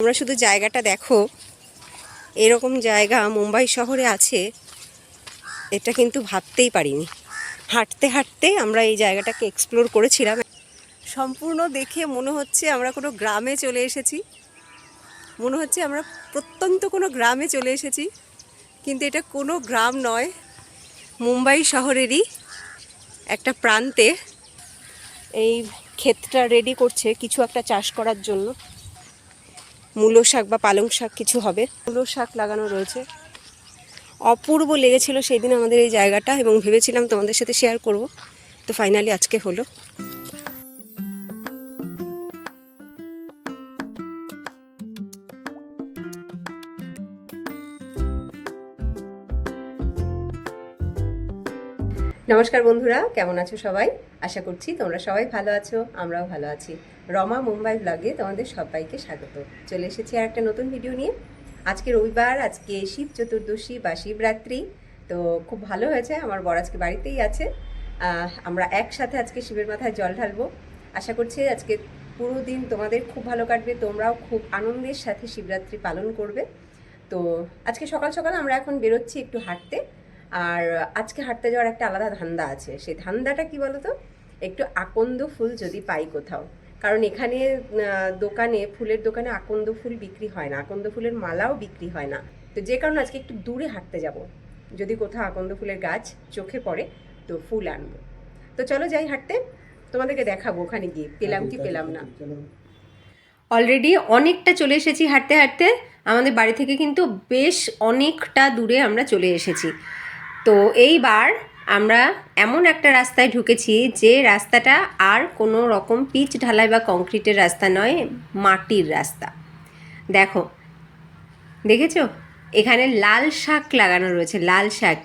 তোমরা শুধু জায়গাটা দেখো, এরকম জায়গা মুম্বাই শহরে আছে এটা কিন্তু ভাবতেই পারিনি। হাঁটতে হাঁটতে আমরা এই জায়গাটাকে এক্সপ্লোর করেছিলাম। সম্পূর্ণ দেখে মনে হচ্ছে আমরা কোনো গ্রামে চলে এসেছি, মনে হচ্ছে আমরা প্রত্যন্ত কোনো গ্রামে চলে এসেছি, কিন্তু এটা কোনো গ্রাম নয়, মুম্বাই শহরেরই একটা প্রান্তে এই ক্ষেতটা রেডি করছে কিছু একটা চাষ করার জন্য। মূলো শাক বা পালং শাক কিছু হবে, মূলো শাক লাগানো রয়েছে। অপূর্ব লেগেছিল সেই দিন আমাদের এই জায়গাটা, এবং ভেবেছিলাম তোমাদের সাথে শেয়ার করব, তো ফাইনালি আজকে হলো। নমস্কার বন্ধুরা, কেমন আছো সবাই? আশা করছি তোমরা সবাই ভালো আছো, আমরাও ভালো আছি। রমা মুম্বাই ব্লগে তোমাদের সবাইকে স্বাগত। চলে এসেছি আর একটা নতুন ভিডিও নিয়ে। আজকে রবিবার, আজকে শিব চতুর্দশী বা শিবরাত্রি। তো খুব ভালো হয়েছে, আমার বর আজকে বাড়িতেই আছে। আমরা একসাথে আজকে শিবের মাথায় জল ঢালবো। আশা করছি আজকে পুরো দিন তোমাদের খুব ভালো কাটবে, তোমরাও খুব আনন্দের সাথে শিবরাত্রি পালন করবে। তো আজকে সকাল সকাল আমরা এখন বেরোচ্ছি একটু হাঁটতে। আর আজকে হাঁটতে যাওয়ার একটা আলাদা ধান্দা আছে। সেই ধান্দাটা কি বলতো, একটু আকন্দ ফুল যদি পাই কোথাও, কারণ এখানে দোকানে, ফুলের দোকানে আকন্দ ফুল বিক্রি হয় না, আকন্দ ফুলের মালাও বিক্রি হয় না। তো যে কারণে আজকে একটু দূরে হাঁটতে যাব, যদি কোথাও আকন্দ ফুলের গাছ চোখে পড়ে তো ফুল আনবো। তো চলো যাই হাঁটতে, তোমাদেরকে দেখাবো ওখানে গিয়ে পেলাম কি পেলাম না। অলরেডি অনেকটা চলে এসেছি হাঁটতে হাঁটতে। আমাদের বাড়ি থেকে কিন্তু বেশ অনেকটা দূরে আমরা চলে এসেছি। তো এইবার আমরা এমন একটা রাস্তায় ঢুকেছি যে রাস্তাটা আর কোনো রকম পিচ ঢালাই বা কংক্রিটের রাস্তা নয়, মাটির রাস্তা। দেখো, দেখেছো এখানে লাল শাক লাগানো রয়েছে, লাল শাক।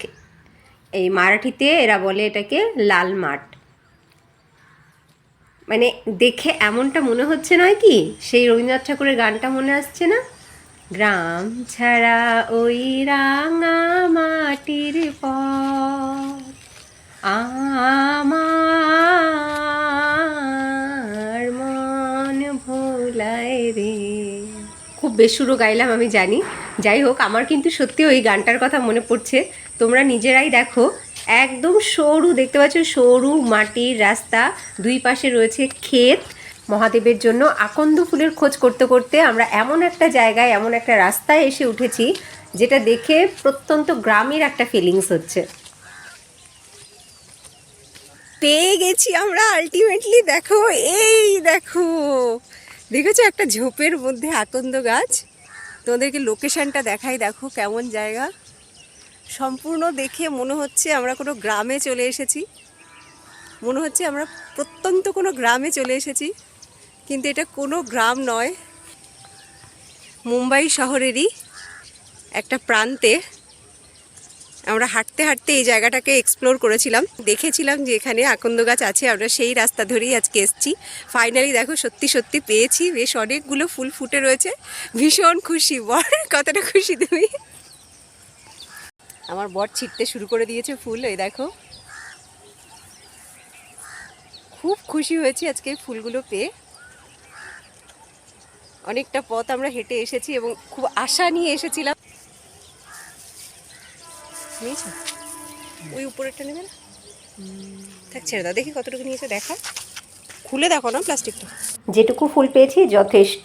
এই মারাঠিতে এরা বলে এটাকে লাল মাঠ। মানে দেখে এমনটা মনে হচ্ছে নয় কি, সেই রবীন্দ্রনাথ ঠাকুরের গানটা মনে আসছে না, গ্রাম ছাড়া ওই রাঙা মাটির পথ আমার মন ভোলায় রে। খুব বেসুরো গাইলাম আমি জানি, যাই হোক আমার কিন্তু সত্যি ওই গানটার কথা মনে পড়ছে। তোমরা নিজেরাই দেখো, একদম সরু, দেখতে পাচ্ছ সরু মাটির রাস্তা, দুই পাশে রয়েছে ক্ষেত। মহাদেবের জন্য আকন্দ ফুলের খোঁজ করতে করতে আমরা এমন একটা জায়গায়, এমন একটা রাস্তায় এসে উঠেছি যেটা দেখে প্রত্যন্ত গ্রামের একটা ফিলিংস হচ্ছে। পেয়ে গেছি আমরা আলটিমেটলি। দেখো, এই দেখো, দেখেছো একটা ঝোপের মধ্যে আকন্দ গাছ। তোমাদেরকে লোকেশনটা দেখাই, দেখো কেমন জায়গা। সম্পূর্ণ দেখে মনে হচ্ছে আমরা কোনো গ্রামে চলে এসেছি, মনে হচ্ছে আমরা প্রত্যন্ত কোনো গ্রামে চলে এসেছি, কিন্তু এটা কোনো গ্রাম নয়, মুম্বাই শহরেরই একটা প্রান্তে আমরা হাঁটতে হাঁটতে এই জায়গাটাকে এক্সপ্লোর করেছিলাম। দেখেছিলাম যে এখানে আকন্দ গাছ আছে, আমরা সেই রাস্তা ধরেই আজকে এসেছি। ফাইনালি দেখো সত্যি সত্যি পেয়েছি, বেশ অনেকগুলো ফুল ফুটে রয়েছে। ভীষণ খুশি। বর, কতটা খুশি তুমি? আমার বর ছিটতে শুরু করে দিয়েছে ফুল, এই দেখো। খুব খুশি হয়েছি আজকে ফুলগুলো পেয়ে। অনেকটা পথ আমরা হেঁটে এসেছি এবং খুব আশা নিয়ে এসেছিলাম। নিয়েছো? ওই উপরেরটা নেবে না? থাক, ছেড়ে দাও, দেখি কতটুকু নিয়েছো দেখা, খুলে দেখো না প্লাস্টিকটা। যেটুকু ফুল পেয়েছি যথেষ্ট।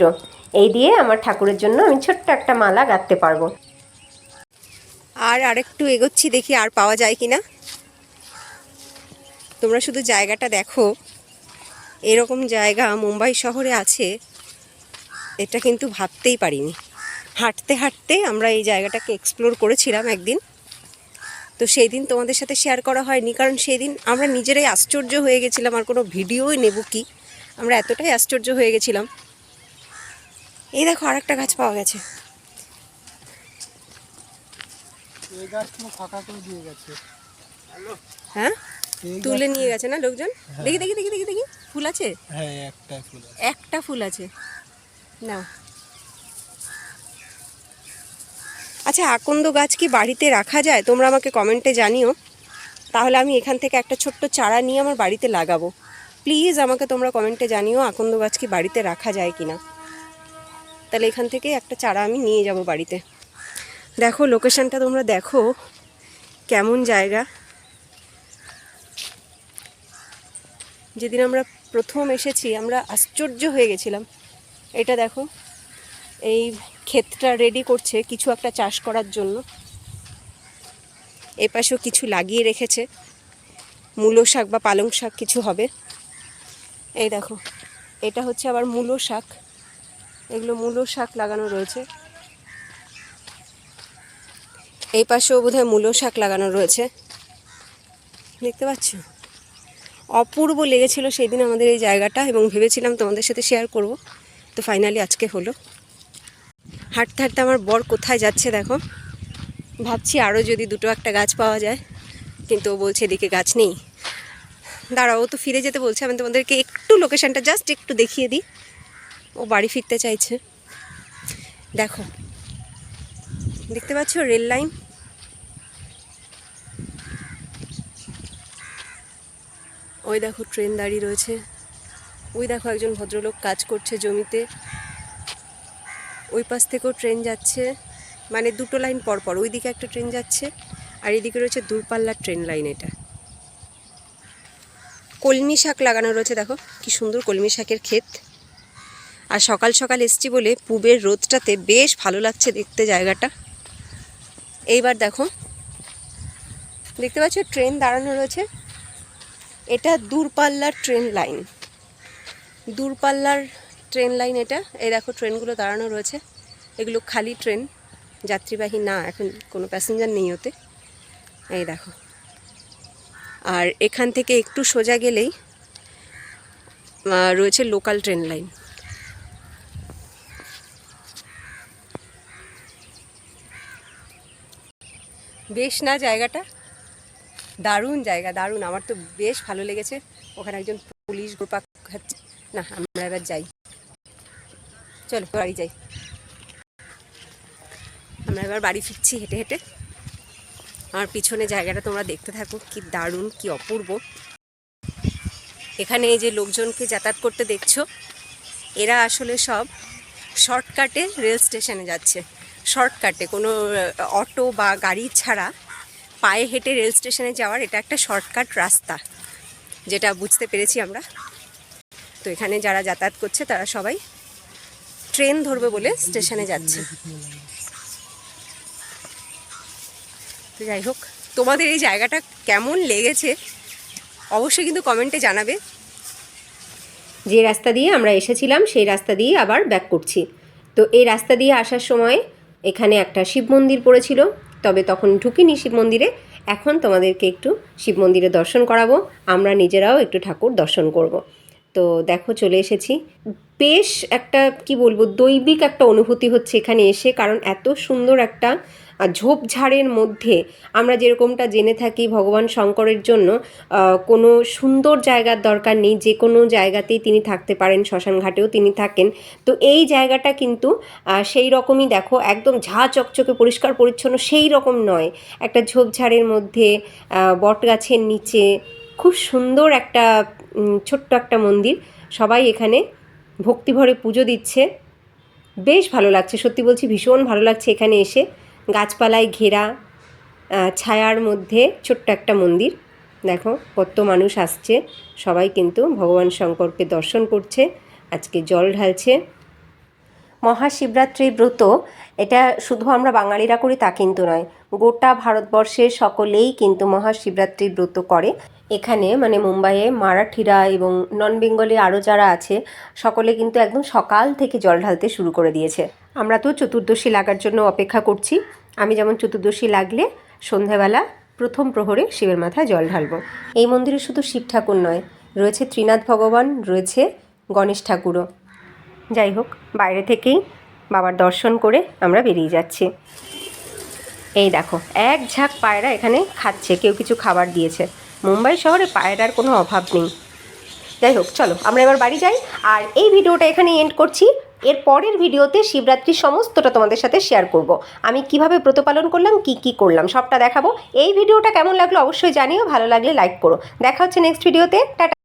এই দিয়ে আমার ঠাকুরের জন্য আমি ছোট্ট একটা মালা গাঁথতে পারবো। আর আরেকটু এগোচ্ছি, দেখি আর পাওয়া যায় কিনা। তোমরা শুধু জায়গাটা দেখো, এরকম জায়গা মুম্বাই শহরে আছে এটা কিন্তু ভাবতেই পারিনি। হাঁটতে হাঁটতে আমরা এই জায়গাটাকে এক্সপ্লোর করেছিলাম একদিন, তো সেই দিন তোমাদের সাথে শেয়ার করা হয়নি, কারণ সেই দিন আমরা নিজেরাই আশ্চর্য হয়ে গেছিলাম, আর কোনো ভিডিওই নেব কি, আমরা এতটাই আশ্চর্য হয়ে গেছিলাম। এই দেখো আরেকটা গাছ পাওয়া গেছে। হ্যাঁ, তুলে নিয়ে গেছে না লোকজন। দেখি দেখি দেখি দেখি দেখি, ফুল আছে? হ্যাঁ, একটা ফুল আছে না। আচ্ছা, আকন্দ গাছ কি বাড়িতে রাখা যায়? তোমরা আমাকে কমেন্টে জানিও, তাহলে আমি এখান থেকে একটা ছোট্ট চারা নিয়ে আমার বাড়িতে লাগাবো। প্লিজ আমাকে তোমরা কমেন্টে জানিও আকন্দ গাছ কি বাড়িতে রাখা যায় কিনা। তাহলে এখান থেকে একটা চারা আমি নিয়ে যাব বাড়িতে। দেখো লোকেশনটা তোমরা দেখো কেমন জায়গা। যেদিন আমরা প্রথম এসেছি আমরা আশ্চর্য হয়ে গেছিলাম। এটা দেখো, এই ক্ষেতটা রেডি করছে কিছু একটা চাষ করার জন্য। এপাশেও কিছু লাগিয়ে রেখেছে, মূলো শাক বা পালং শাক কিছু হবে। এই দেখো, এটা হচ্ছে আবার মূলো শাক, এগুলো মূলো শাক লাগানো রয়েছে। এই পাশেও বোধহয় মূলো শাক লাগানো রয়েছে, দেখতে পাচ্ছ? অপূর্ব লেগেছিল সেই দিন আমাদের এই জায়গাটা, এবং ভেবেছিলাম তোমাদের সাথে শেয়ার করব, তো ফাইনালি আজকে হলো। হাঁটতে হাঁটতে আমার বর কোথায় যাচ্ছে দেখো। ভাবছি আরও যদি দুটো একটা গাছ পাওয়া যায়, কিন্তু ও বলছে এদিকে গাছ নেই। দাঁড়াও, ও তো ফিরে যেতে বলছে, আমি তোমাদেরকে একটু লোকেশনটা জাস্ট একটু দেখিয়ে দিই। ও বাড়ি ফিরতে চাইছে। দেখো, দেখতে পাচ্ছ রেল লাইন? ওই দেখো ট্রেন দাঁড়িয়ে রয়েছে। ওই দেখো একজন ভদ্রলোক কাজ করছে জমিতে। ওই পাশ থেকেও ট্রেন যাচ্ছে, মানে দুটো লাইন পর পর ওই দিকে একটা ট্রেন যাচ্ছে, আর এদিকে রয়েছে দূরপাল্লার ট্রেন লাইন। এটা কলমি শাক লাগানো রয়েছে, দেখো কি সুন্দর কলমি শাকের ক্ষেত। আর সকাল সকাল এসছি বলে পূবের রোদটাতে বেশ ভালো লাগছে দেখতে জায়গাটা। এইবার দেখো, দেখতে পাচ্ছ ট্রেন দাঁড়ানো রয়েছে। এটা দূরপাল্লার ট্রেন লাইন, দূরপাল্লার ট্রেন লাইন এটা। এই দেখো ট্রেনগুলো দাঁড়ানো রয়েছে, এগুলো খালি ট্রেন, যাত্রীবাহী না, এখন কোনো প্যাসেঞ্জার নেই ওতে। এই দেখো, আর এখান থেকে একটু সোজা গেলেই রয়েছে লোকাল ট্রেন লাইন। বেশ না জায়গাটা? দারুণ জায়গা, দারুণ। আমার তো বেশ ভালো লেগেছে। ওখানে একজন পুলিশ গোপাক খাচ্ছে। না, আমরা এবার যাই, চলো বাড়ি যাই। আমরা এবার বাড়ি ফিরছি হেঁটে হেঁটে। আমার পিছনে জায়গাটা তোমরা দেখতে থাকো, কি দারুণ, কি অপূর্ব। এখানে এই যে লোকজনকে যাতায়াত করতে দেখছো, এরা আসলে সব শর্টকাটে রেল স্টেশনে যাচ্ছে। শর্টকাটে, কোনো অটো বা গাড়ি ছাড়া পায়ে হেঁটে রেল স্টেশনে যাওয়ার এটা একটা শর্টকাট রাস্তা, যেটা বুঝতে পেরেছি আমরা। তো এখানে যারা যাতায়াত করছে তারা সবাই ট্রেন ধরবে বলে স্টেশনে যাচ্ছে। তো যাই হোক, তোমাদের এই জায়গাটা কেমন লেগেছে অবশ্যই কিন্তু কমেন্টে জানাবে। যে রাস্তা দিয়ে আমরা এসেছিলাম সেই রাস্তা দিয়ে আবার ব্যাক করছি। তো এই রাস্তা দিয়ে আসার সময় এখানে একটা শিব মন্দির পড়েছিল, তবে তখন ঢুকিনি শিব মন্দিরে। এখন তোমাদেরকে একটু শিব মন্দিরে দর্শন করাবো, আমরা নিজেরাও একটু ঠাকুর দর্শন করব। তো দেখো চলে এসেছি। বেশ একটা কি বলবো, দৈবিক একটা অনুভূতি হচ্ছে এখানে এসে, কারণ এত সুন্দর একটা ঝোপঝাড়ের মধ্যে। আমরা যেরকমটা জেনে থাকি ভগবান শঙ্করের জন্য কোনো সুন্দর জায়গার দরকার নেই, যে কোনো জায়গাতেই তিনি থাকতে পারেন, শ্মশান ঘাটেও তিনি থাকেন। তো এই জায়গাটা কিন্তু সেই রকমই, দেখো একদম ঝাঁ চকচকে পরিষ্কার পরিচ্ছন্ন সেই রকম নয়, একটা ঝোপঝাড়ের মধ্যে বট গাছের নিচে খুব সুন্দর একটা ছোট্ট একটা মন্দির। সবাই এখানে ভক্তিভরে পুজো দিচ্ছে, বেশ ভালো লাগছে, সত্যি বলছি ভীষণ ভালো লাগছে এখানে এসে। গাছপালায় ঘেরা, ছায়ার মধ্যে ছোট্ট একটা মন্দির। দেখো কত মানুষ আসছে, সবাই কিন্তু ভগবান শঙ্করকে দর্শন করছে, আজকে জল ঢালছে। মহাশিবরাত্রি ব্রত এটা শুধু আমরা বাঙালিরা করি তা কিন্তু নয়, গোটা ভারতবর্ষের সকলেই কিন্তু মহাশিবরাত্রি ব্রত করে। এখানে মানে মুম্বাইয়ে মারাঠিরা এবং নন বেঙ্গলি আরও যারা আছে সকলে কিন্তু একদম সকাল থেকে জল ঢালতে শুরু করে দিয়েছে। আমরা তো চতুর্দশী লাগার জন্য অপেক্ষা করছি। আমি যেমন চতুর্দশী লাগলে সন্ধ্যাবেলা প্রথম প্রহরে শিবের মাথায় জল ঢালবো। এই মন্দিরে শুধু শিব ঠাকুর নয়, রয়েছে ত্রিনাথ ভগবান, রয়েছে গণেশ ঠাকুরও। যাই হোক, বাইরে থেকেই বাবার দর্শন করে আমরা বেরিয়ে যাচ্ছি। এই দেখো এক ঝাঁক পায়রা এখানে খাচ্ছে, কেউ কিছু খাবার দিয়েছে। মুম্বাই শহরে পায়রার কোনো অভাব নেই। যাই হোক, চলো আমরা এবার বাড়ি যাই। আর এই ভিডিওটা এখানে এন্ড করছি। এর পরের ভিডিওতে শিবরাত্রির সমস্তটা তোমাদের সাথে শেয়ার করব। আমি কিভাবে ব্রত পালন করলাম, কি করলাম, সবটা দেখাবো। এই ভিডিওটা কেমন লাগলো অবশ্যই জানিও, ভালো লাগলে লাইক করো। দেখা হচ্ছে নেক্সট ভিডিওতে। টাটা।